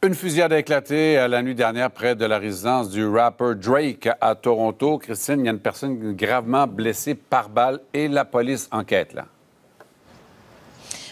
Une fusillade a éclaté la nuit dernière près de la résidence du rappeur Drake à Toronto. Christine, il y a une personne gravement blessée par balle et la police enquête, là.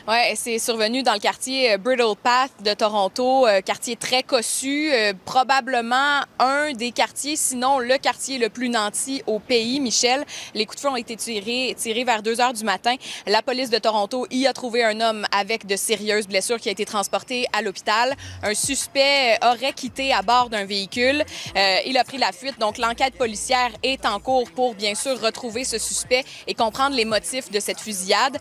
Oui, c'est survenu dans le quartier Bridle Path de Toronto, quartier très cossu, probablement un des quartiers, sinon le quartier le plus nanti au pays, Michel. Les coups de feu ont été tirés vers 2 heures du matin. La police de Toronto y a trouvé un homme avec de sérieuses blessures qui a été transporté à l'hôpital. Un suspect aurait quitté à bord d'un véhicule. Il a pris la fuite, donc l'enquête policière est en cours pour, bien sûr, retrouver ce suspect et comprendre les motifs de cette fusillade.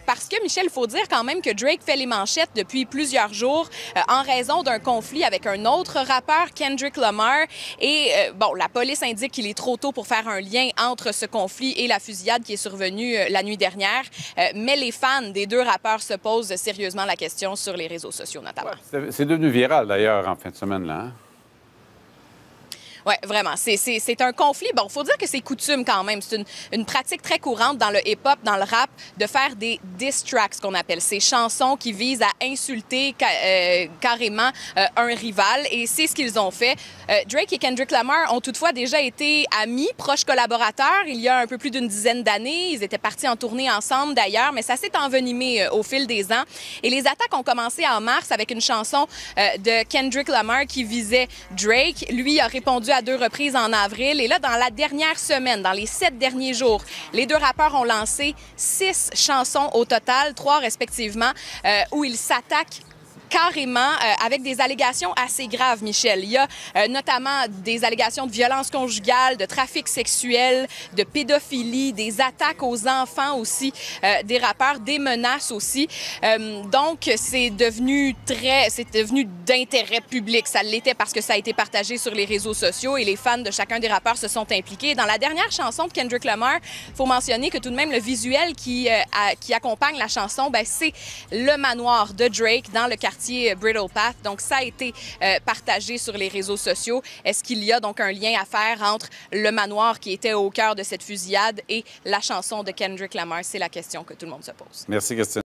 Parce que, Michel, il faut dire quand même que Drake fait les manchettes depuis plusieurs jours en raison d'un conflit avec un autre rappeur, Kendrick Lamar. Et bon, la police indique qu'il est trop tôt pour faire un lien entre ce conflit et la fusillade qui est survenue la nuit dernière. Mais les fans des deux rappeurs se posent sérieusement la question sur les réseaux sociaux, notamment. Ouais, c'est devenu viral, d'ailleurs, en fin de semaine, là. Hein? Oui, vraiment. C'est un conflit. Bon, il faut dire que c'est coutume quand même. C'est une pratique très courante dans le hip-hop, dans le rap, de faire des diss tracks, qu'on appelle. Ces chansons qui visent à insulter carrément un rival. Et c'est ce qu'ils ont fait. Drake et Kendrick Lamar ont toutefois déjà été amis, proches collaborateurs, il y a un peu plus d'une dizaine d'années. Ils étaient partis en tournée ensemble, d'ailleurs, mais ça s'est envenimé au fil des ans. Et les attaques ont commencé en mars avec une chanson de Kendrick Lamar qui visait Drake. Lui a répondu à 2 reprises en avril. Et là, dans la dernière semaine, dans les 7 derniers jours, les 2 rappeurs ont lancé 6 chansons au total, 3 respectivement, où ils s'attaquent carrément avec des allégations assez graves, Michel. Il y a notamment des allégations de violence conjugale, de trafic sexuel, de pédophilie, des attaques aux enfants aussi, des rappeurs, des menaces aussi. Donc, c'est devenu d'intérêt public. Ça l'était parce que ça a été partagé sur les réseaux sociaux et les fans de chacun des rappeurs se sont impliqués. Dans la dernière chanson de Kendrick Lamar, il faut mentionner que tout de même le visuel qui accompagne la chanson, c'est le manoir de Drake dans le quartier Bridle Path. Donc, ça a été partagé sur les réseaux sociaux. Est-ce qu'il y a donc un lien à faire entre le manoir qui était au cœur de cette fusillade et la chanson de Kendrick Lamar? C'est la question que tout le monde se pose. Merci, Christine.